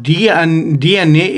DNA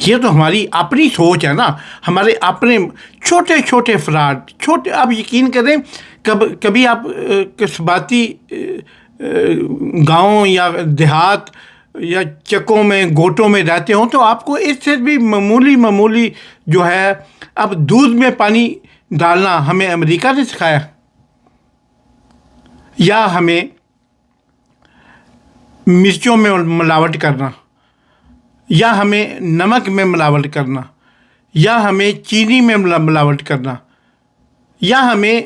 یہ تو ہماری اپنی سوچ ہے نا، ہمارے اپنے چھوٹے چھوٹے فراڈ، چھوٹے. آپ یقین کریں کبھی آپ قصباتی گاؤں یا دیہات یا چکوں میں گوٹوں میں رہتے ہوں تو آپ کو اس سے بھی معمولی جو ہے، اب دودھ میں پانی ڈالنا ہمیں امریکہ نے سکھایا، یا ہمیں مرچوں میں ملاوٹ کرنا، یا ہمیں نمک میں ملاوٹ کرنا، یا ہمیں چینی میں ملاوٹ کرنا، یا ہمیں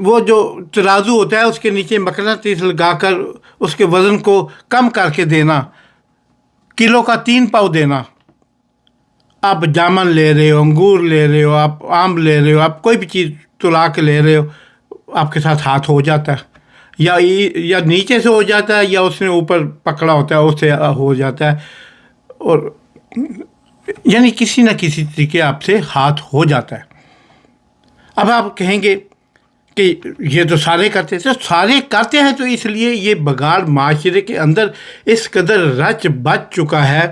وہ جو ترازو ہوتا ہے اس کے نیچے مقناطیس لگا کر اس کے وزن کو کم کر کے دینا، کلو کا 3 پاؤ دینا. آپ جامن لے رہے ہو، انگور لے رہے ہو، آپ آم لے رہے ہو، آپ کوئی بھی چیز تلا کے لے رہے ہو، آپ کے ساتھ ہاتھ ہو جاتا ہے، یا نیچے سے ہو جاتا ہے، یا اس نے اوپر پکڑا ہوتا ہے اس سے ہو جاتا ہے، اور یعنی کسی نہ کسی طریقے آپ سے ہاتھ ہو جاتا ہے. اب آپ کہیں گے کہ یہ تو سارے کرتے ہیں، سارے کرتے ہیں تو اس لیے یہ بگاڑ معاشرے کے اندر اس قدر رچ بچ چکا ہے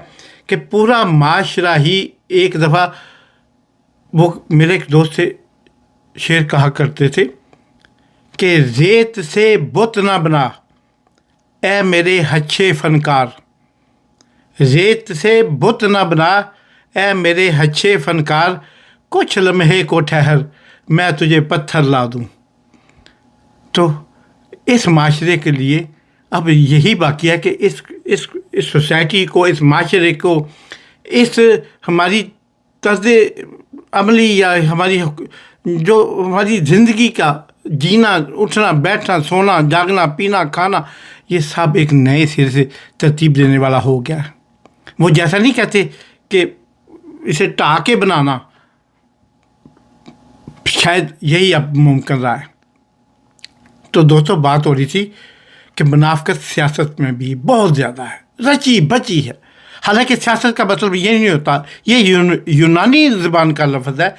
کہ پورا معاشرہ ہی ایک دفعہ، وہ میرے ایک دوست سے شعر کہا کرتے تھے کہ ریت سے بت نہ بنا اے میرے ہچھے فنکار، ریت سے بت نہ بنا اے میرے ہچھے فنکار، کچھ لمحے کو ٹھہر میں تجھے پتھر لا دوں. تو اس معاشرے کے لیے اب یہی باقی ہے کہ اس سوسائٹی کو، اس معاشرے کو، اس ہماری طرز عملی یا ہماری زندگی کا جینا، اٹھنا، بیٹھنا، سونا، جاگنا، پینا، کھانا، یہ سب ایک نئے سر سے ترتیب دینے والا ہو گیا ہے. وہ جیسا نہیں کہتے کہ اسے ٹا کے بنانا، شاید یہی اب ممکن رہا ہے. تو دوستوں بات ہو رہی تھی کہ منافقت سیاست میں بھی بہت زیادہ ہے، رچی بچی ہے. حالانکہ سیاست کا مطلب یہ نہیں ہوتا، یہ یونانی زبان کا لفظ ہے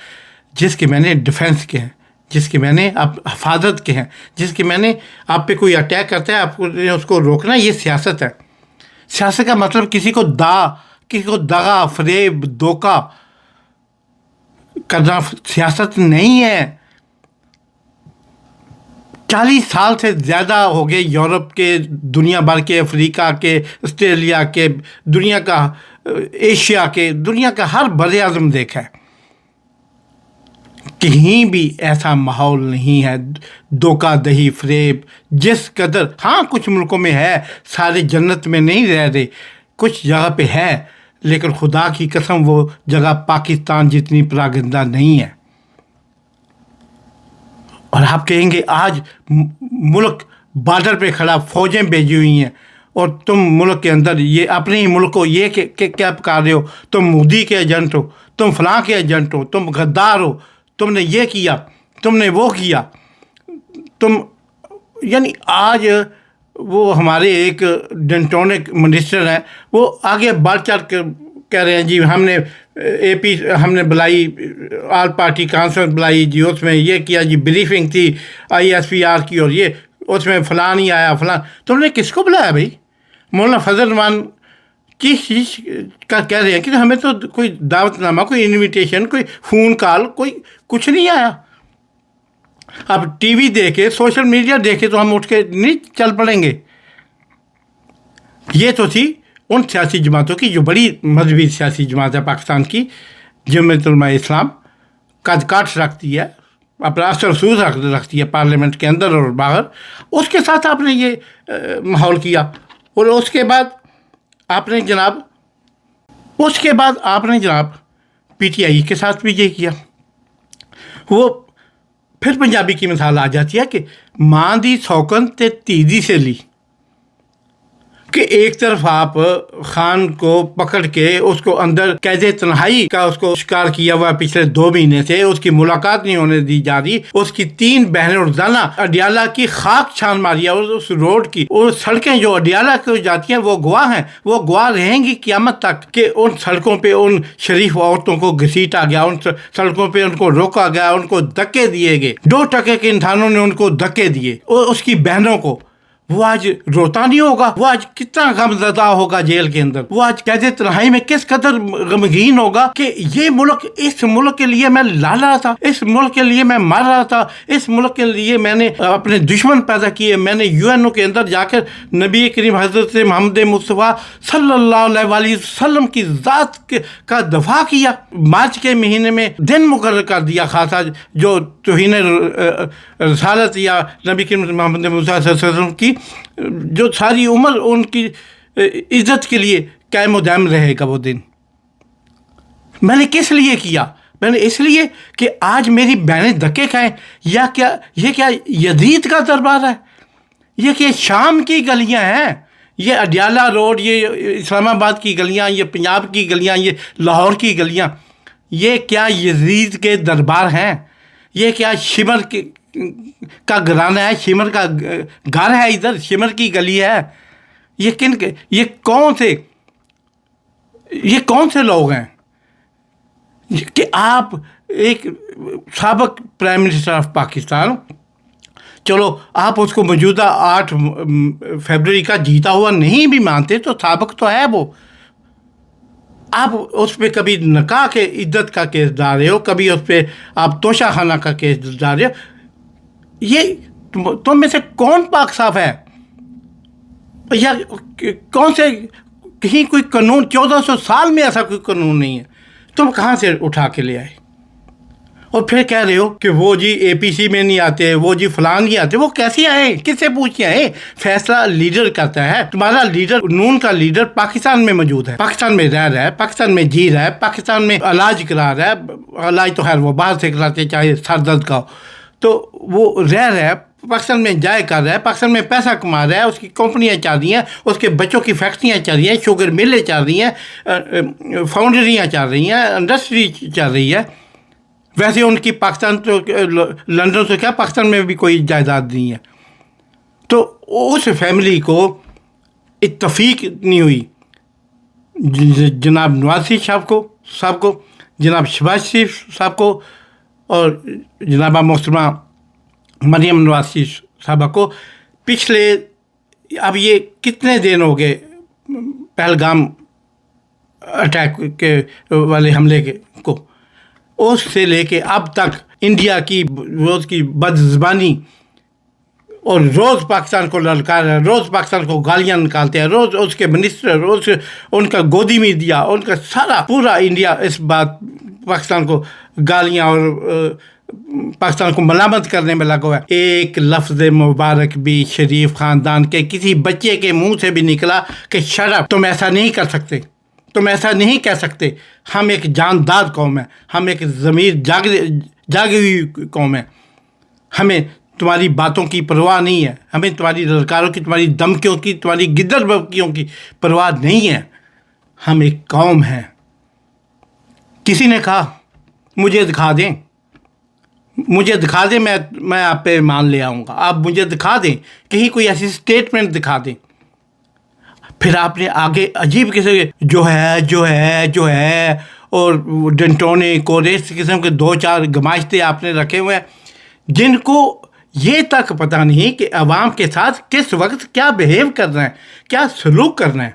جس کے میں نے ڈیفینس کے ہیں، جس کے میں نے حفاظت کے ہیں، جس کے میں نے آپ پہ کوئی اٹیک کرتا ہے آپ کو اس کو روکنا، یہ سیاست ہے. سیاست کا مطلب کسی کو دغا، فریب، دھوکہ کرنا سیاست نہیں ہے. 40 سال سے زیادہ ہو گئے یورپ کے، دنیا بھر کے، افریقہ کے، آسٹریلیا کے، دنیا کا، ایشیا کے، دنیا کا ہر بر اعظم دیکھا ہے، کہیں بھی ایسا ماحول نہیں ہے. دھوکہ دہی، فریب جس قدر، ہاں کچھ ملکوں میں ہے، سارے جنت میں نہیں رہ رہے، کچھ جگہ پہ ہے، لیکن خدا کی قسم وہ جگہ پاکستان جتنی پراگندہ نہیں ہے. اور آپ کہیں گے آج ملک بارڈر پہ کھڑا، فوجیں بھیجی ہوئی ہیں، اور تم ملک کے اندر یہ اپنے ہی ملک کو یہ کیا پکار رہے ہو، تم مودی کے ایجنٹ ہو، تم فلاں کے ایجنٹ ہو، تم غدار ہو، تم نے یہ کیا، تم نے وہ کیا. یعنی آج وہ ہمارے ایک ڈنٹونک منسٹر ہیں، وہ آگے بڑھ چڑھ کے کہہ رہے ہیں جی ہم نے ہم نے بلائی، آل پارٹی کانفرنس بلائی جی، اس میں یہ کیا جی، بریفنگ تھی ISPR کی، اور یہ اس میں فلاں نہیں آیا، فلاں. تم نے کس کو بلایا بھائی؟ مولانا فضل الرحمان چیز کا کہہ رہے ہیں کہ ہمیں تو کوئی دعوت نامہ، کوئی انویٹیشن، کوئی فون کال، کوئی کچھ نہیں آیا. اب ٹی وی دیکھے، سوشل میڈیا دیکھے تو ہم اٹھ کے نہیں چل پڑیں گے. یہ تو تھی ان سیاسی جماعتوں کی جو بڑی مذہبی سیاسی جماعت ہے پاکستان کی، جمعیت علماء اسلام، قد کاٹ رکھتی ہے، اپنا اثر رسوخ رکھتی ہے پارلیمنٹ کے اندر اور باہر. اس کے ساتھ آپ نے یہ ماحول کیا، اور اس کے بعد آپ نے جناب PTI کے ساتھ بھی یہ کیا. وہ پھر پنجابی کی مثال آ جاتی ہے کہ ماں دی سوکن تے تیزی سے لی، کہ ایک طرف آپ خان کو پکڑ کے اس کو اندر قید تنہائی کا اس کو شکار کیا ہوا پچھلے 2 مہینے سے، اس کی ملاقات نہیں ہونے دی جا رہی، اس کی 3 بہنیں اور زانا اڈیالہ کی خاک چھان ماری ہے، اس روڈ کی، اور سڑکیں جو اڈیالہ کو جاتی ہیں وہ گواہ ہیں، وہ گواہ رہیں گی قیامت تک کہ ان سڑکوں پہ ان شریف عورتوں کو گھسیٹا گیا، ان سڑکوں پہ ان کو روکا گیا، ان کو دھکے دیے گئے، 2 ٹکے کے انسانوں نے ان کو دھکے دیے، اور اس کی بہنوں کو وہ آج روتا نہیں ہوگا؟ وہ آج کتنا غمزدہ ہوگا جیل کے اندر؟ وہ آج قید تنہائی میں کس قدر غمگین ہوگا کہ یہ ملک، اس ملک کے لیے میں لڑ رہا تھا، اس ملک کے لیے میں مر رہا تھا، اس ملک کے لیے میں نے اپنے دشمن پیدا کیے، میں نے UN کے اندر جا کر نبی کریم حضرت محمد مصطفیٰ صلی اللہ علیہ وسلم کی ذات کا دفاع کیا۔ مارچ کے مہینے میں دن مقرر کر دیا خاصا جو توہین رسالت یا نبی کریم محمد مصطفیٰ صلی اللہ علیہ وسلم کی جو ساری عمر ان کی عزت کے لیے قائم و دائم رہے گا وہ دن۔ میں نے کس لیے کیا؟ میں نے اس لیے کہ آج میری بہنیں دھکے کھائیں، یا کیا یہ کیا یزید کا دربار ہے؟ یہ کہ شام کی گلیاں ہیں، یہ اڈیالہ روڈ، یہ اسلام آباد کی گلیاں، یہ پنجاب کی گلیاں، یہ لاہور کی گلیاں، یہ کیا یزید کے دربار ہیں؟ یہ کیا شمر کا گھرانہ ہے؟ شمر کا گھر ہے ادھر، شمر کی گلی ہے؟ یہ کن کے، یہ کون سے لوگ ہیں کہ آپ ایک سابق پرائم منسٹر آف پاکستان، چلو آپ اس کو موجودہ 8 فیبروری کا جیتا ہوا نہیں بھی مانتے تو سابق تو ہے وہ، آپ اس پہ کبھی نکاح کے عدت کا کیس ڈال رہے ہو، کبھی اس پہ آپ توشہ خانہ کا کیس ڈال رہے ہو۔ یہ تم میں سے کون پاک صاف ہے؟ یا کون سے کہیں کوئی قانون 1400 سال میں ایسا کوئی قانون نہیں ہے، تم کہاں سے اٹھا کے لے آئے؟ اور پھر کہہ رہے ہو کہ وہ جی APC میں نہیں آتے، وہ جی فلان نہیں آتے۔ وہ کیسے آئے؟ کس سے پوچھ کے آئے؟ فیصلہ لیڈر کرتا ہے۔ تمہارا لیڈر، نون کا لیڈر پاکستان میں موجود ہے، پاکستان میں رہ رہا ہے، پاکستان میں جی رہا ہے، پاکستان میں علاج کرا رہا ہے۔ علاج تو خیر وہ باہر سے کراتے، چاہے سر درد کا ہو، تو وہ رہ رہا ہے پاکستان میں، جائے کر رہا ہے، پاکستان میں پیسہ کما رہا ہے، اس کی کمپنیاں چل رہی ہیں، اس کے بچوں کی فیکٹریاں چل رہی ہیں، شوگر ملیں چل رہی ہیں، فاؤنڈریاں چل رہی ہیں، انڈسٹری چل رہی ہے۔ ویسے ان کی پاکستان تو لندن سے کیا، پاکستان میں بھی کوئی جائیداد نہیں ہے۔ تو اس فیملی کو اتفاق نہیں ہوئی، جناب نواز شریف صاحب کو، جناب شہباز شریف صاحب کو، اور جناب محترمہ مریم نواز شریف صاحبہ کو پچھلے، اب یہ کتنے دن ہو گئے پہلگام اٹیک کے والے حملے کو، اس سے لے کے اب تک انڈیا کی روز کی بد زبانی، اور روز پاکستان کو للکار ہے، روز پاکستان کو گالیاں نکالتے ہیں، روز اس کے منسٹر، روز ان کا گودی میڈیا، ان کا سارا پورا انڈیا اس بات پاکستان کو گالیاں اور پاکستان کو ملامت کرنے میں لگا ہوا ہے۔ ایک لفظ مبارک بھی شریف خاندان کے کسی بچے کے منہ سے بھی نکلا کہ شٹ اپ، تم ایسا نہیں کر سکتے، تم ایسا نہیں کہہ سکتے، ہم ایک جاندار قوم ہے، ہم ایک ضمیر جاگی ہوئی قوم ہے، ہمیں تمہاری باتوں کی پرواہ نہیں ہے، ہمیں تمہاری للکاروں کی، تمہاری دھمکیوں کی، تمہاری گدڑ بکیوں کی پرواہ نہیں ہے، ہم ایک قوم ہیں۔ کسی نے کہا مجھے دکھا دیں، میں آپ پہ مان لے آؤں گا، آپ مجھے دکھا دیں، کہیں کوئی ایسی سٹیٹمنٹ دکھا دیں۔ پھر آپ نے آگے عجیب قسم کے جو ہے اور ڈنٹونے کورے اس قسم کے 2-4 گماشتے آپ نے رکھے ہوئے ہیں، جن کو یہ تک پتہ نہیں کہ عوام کے ساتھ کس وقت کیا بیہیو کرنا ہے، کیا سلوک کرنا ہے۔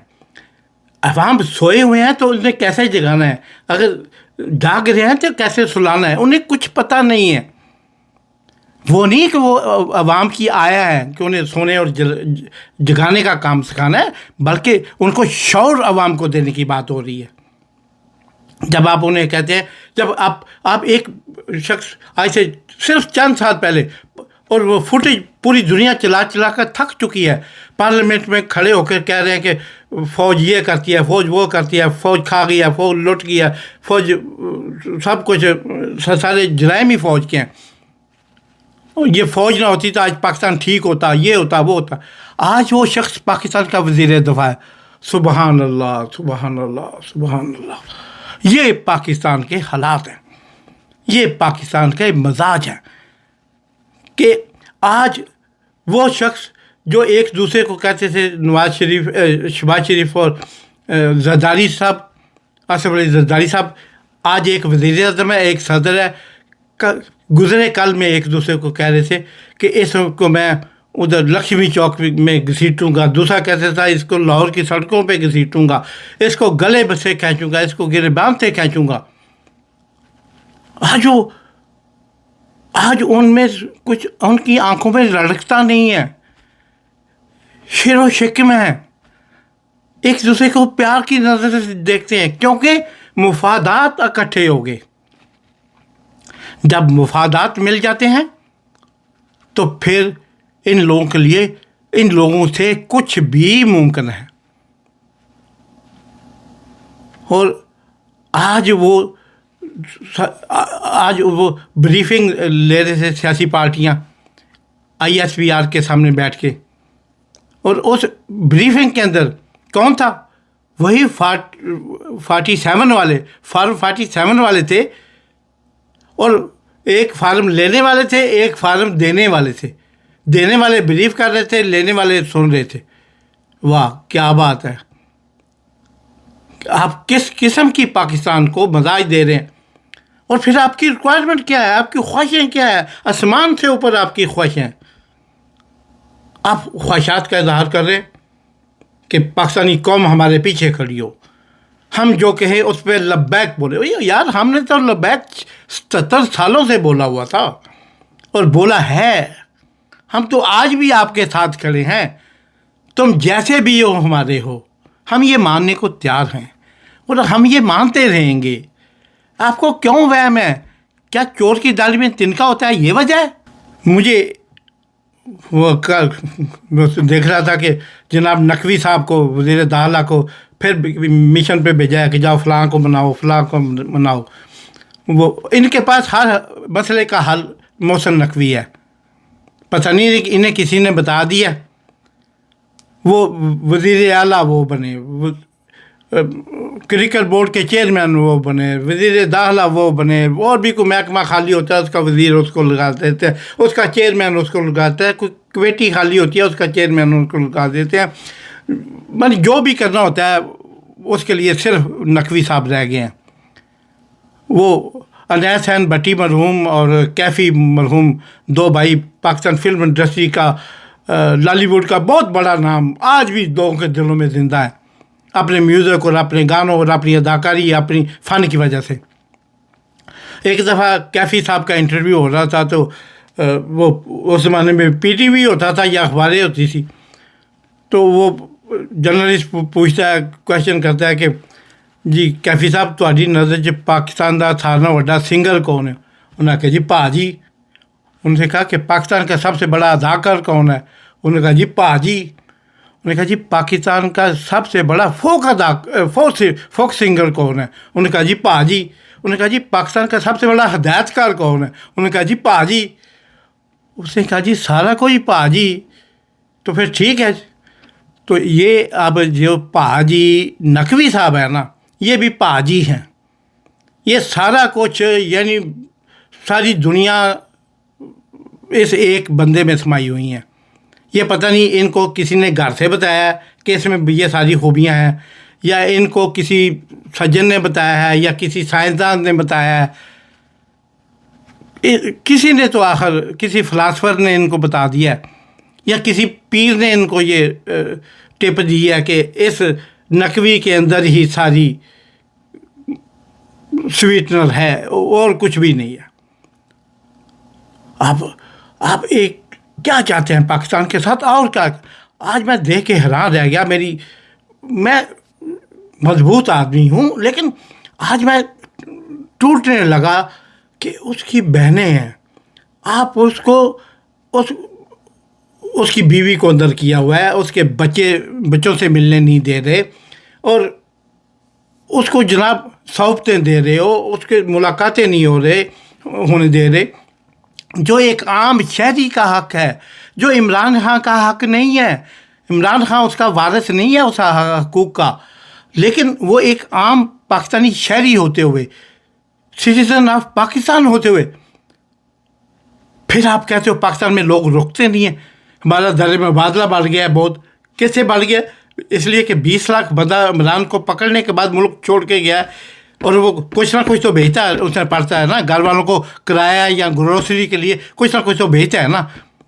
عوام سوئے ہوئے ہیں تو انہیں کیسے جگانا ہے، اگر جاگ رہے ہیں تو کیسے سلانا ہے، انہیں کچھ پتہ نہیں ہے۔ وہ نہیں کہ وہ عوام کی آیا ہے کہ انہیں سونے اور جگانے کا کام سکھانا ہے، بلکہ ان کو شعور عوام کو دینے کی بات ہو رہی ہے۔ جب آپ انہیں کہتے ہیں، جب آپ ایک شخص آج سے صرف چند سال پہلے، اور وہ فوٹیج پوری دنیا چلا کر تھک چکی ہے، پارلیمنٹ میں کھڑے ہو کر کہہ رہے ہیں کہ فوج یہ کرتی ہے، فوج وہ کرتی ہے، فوج کھا گئی ہے، فوج لٹ گئی ہے، فوج سب کچھ، سارے جرائم ہی فوج کے ہیں، یہ فوج نہ ہوتی تو آج پاکستان ٹھیک ہوتا، یہ ہوتا، وہ ہوتا۔ آج وہ شخص پاکستان کا وزیر دفاع ہے۔ سبحان اللہ، سبحان اللہ، سبحان اللہ۔ یہ پاکستان کے حالات ہیں، یہ پاکستان کا مزاج ہے کہ آج وہ شخص جو ایک دوسرے کو کہتے تھے، نواز شریف، شہباز شریف اور زرداری صاحب، آصف علی زرداری صاحب، آج ایک وزیر اعظم ہے، ایک صدر ہے۔ گزرے کل میں ایک دوسرے کو کہہ رہے تھے کہ اس کو میں ادھر لکشمی چوک میں گھسیٹوں گا، دوسرا کہتا تھا اس کو لاہور کی سڑکوں پہ گھسیٹوں گا، اس کو گلے سے کھینچوں گا، اس کو گریبان سے کھینچوں گا۔ آج ان میں کچھ ان کی آنکھوں میں لڑکتا نہیں ہے، شیر و شکم ہے، ایک دوسرے کو پیار کی نظر سے دیکھتے ہیں، کیونکہ مفادات اکٹھے ہو گئے۔ جب مفادات مل جاتے ہیں تو پھر ان لوگوں کے لیے ان لوگوں سے کچھ بھی ممکن ہے۔ اور آج وہ بریفنگ لے رہے تھے سیاسی پارٹیاں ISPR کے سامنے بیٹھ کے، اور اس بریفنگ کے اندر کون تھا؟ وہی 47 والے، فارم 47 والے تھے، اور ایک فارم لینے والے تھے، ایک فارم دینے والے تھے۔ دینے والے بریف کر رہے تھے، لینے والے سن رہے تھے۔ واہ کیا بات ہے! آپ کس قسم کی پاکستان کو مزاج دے رہے ہیں، اور پھر آپ کی ریکوائرمنٹ کیا ہے، آپ کی خواہشیں کیا ہے؟ آسمان سے اوپر آپ کی خواہشیں، آپ خواہشات کا اظہار کر رہے ہیں کہ پاکستانی قوم ہمارے پیچھے کھڑی ہو، ہم جو کہیں اس پہ لبیک بولے۔ یار ہم نے تو لبیک 70 سالوں سے بولا ہوا تھا، اور بولا ہے، ہم تو آج بھی آپ کے ساتھ کھڑے ہیں، تم جیسے بھی ہو ہمارے ہو، ہم یہ ماننے کو تیار ہیں، اور ہم یہ مانتے رہیں گے۔ آپ کو کیوں وہم ہے؟ کیا چور کی داڑھی میں تنکا ہوتا ہے، یہ وجہ ہے؟ مجھے وہ دیکھ رہا تھا کہ جناب نقوی صاحب کو، وزیر داخلہ کو پھر مشن پہ بھیجا ہے کہ جاؤ فلاں کو مناؤ، فلاں کو مناؤ۔ وہ ان کے پاس ہر مسئلے کا حل محسن نقوی ہے، پتہ نہیں انہیں کسی نے بتا دیا۔ وہ وزیر اعلیٰ وہ بنے، کرکٹ بورڈ کے چیئرمین وہ بنے، وزیر داخلہ وہ بنے، اور بھی کوئی محکمہ خالی ہوتا ہے اس کا وزیر اس کو لگا دیتے ہیں، اس کا چیئرمین اس کو لگاتا ہے، کوئی کمیٹی خالی ہوتی ہے اس کا چیئرمین اس کو لگا دیتے ہیں۔ یعنی جو بھی کرنا ہوتا ہے اس کے لیے صرف نقوی صاحب رہ گئے ہیں۔ وہ انیس حسین بٹی مرحوم اور کیفی مرحوم، دو بھائی، پاکستان فلم انڈسٹری کا، لالی ووڈ کا بہت بڑا نام، آج بھی لوگوں کے دلوں میں زندہ ہے، اپنے میوزک اور اپنے گانوں اور اپنی اداکاری، اپنی فن کی وجہ سے۔ ایک دفعہ کیفی صاحب کا انٹرویو ہو رہا تھا، تو وہ اس زمانے میں PTV ہوتا تھا یا اخباریں ہوتی تھی، تو وہ جرنلسٹ پوچھتا ہے، کویشچن کرتا ہے کہ جی کیفی صاحب تہاڈی نظر چ پاکستان دا سارے نال وڈا سنگر کون ہے؟ انہوں نے کہا جی پا جی۔ انہوں نے کہا کہ پاکستان کا سب سے بڑا اداکار کون ہے؟ انہوں نے کہا جی پا جی۔ انہوں نے کہا جی پاکستان کا سب سے بڑا فوک سنگر کون ہے؟ انہوں نے کہا جی پا جی۔ انہوں نے کہا جی پاکستان کا سب سے بڑا ہدایت کار کون ہے؟ انہوں نے کہا جی پا جی۔ اس نے کہا جی سارا کوئی پا جی، تو پھر ٹھیک ہے۔ تو یہ اب جو پا جی نقوی صاحب ہے نا، یہ بھی پا جی ہیں۔ یہ سارا کچھ یعنی ساری دنیا اس ایک بندے میں سمائی ہوئی ہیں۔ یہ پتہ نہیں ان کو کسی نے گھر سے بتایا ہے کہ اس میں یہ ساری خوبیاں ہیں، یا ان کو کسی سجن نے بتایا ہے، یا کسی سائنسدان نے بتایا ہے، کسی نے تو آخر کسی فلاسفر نے ان کو بتا دیا ہے، یا کسی پیر نے ان کو یہ ٹپ دی ہے کہ اس نقوی کے اندر ہی ساری سویٹنر ہے، اور کچھ بھی نہیں ہے۔ آپ ایک کیا چاہتے ہیں پاکستان کے ساتھ؟ اور کیا؟ آج میں دیکھ کے حیران رہ گیا۔ میں مضبوط آدمی ہوں، لیکن آج میں ٹوٹنے لگا کہ اس کی بہنیں ہیں، آپ اس کی بیوی کو اندر کیا ہوا ہے، اس کے بچوں سے ملنے نہیں دے رہے، اور اس کو جناب صحبتیں دے رہے ہو، اس کے ملاقاتیں نہیں ہونے دے رہے، جو ایک عام شہری کا حق ہے، جو عمران خان کا حق نہیں ہے۔ عمران خان اس کا وارث نہیں ہے اس حقوق کا، لیکن وہ ایک عام پاکستانی شہری ہوتے ہوئے، سٹیزن آف پاکستان ہوتے ہوئے، پھر آپ کہتے ہو پاکستان میں لوگ رکتے نہیں ہیں۔ ہمارا در مبادلہ بڑھ گیا ہے بہت۔ کس سے بڑھ گیا؟ اس لیے کہ 20 لاکھ بندہ عمران کو پکڑنے کے بعد ملک چھوڑ کے گیا ہے، اور وہ کچھ نہ کچھ تو بھیجتا ہے، اس نے پڑھتا ہے نا، گھر والوں کو کرایہ یا گروسری کے لیے کچھ نہ کچھ تو بھیجتا ہے نا۔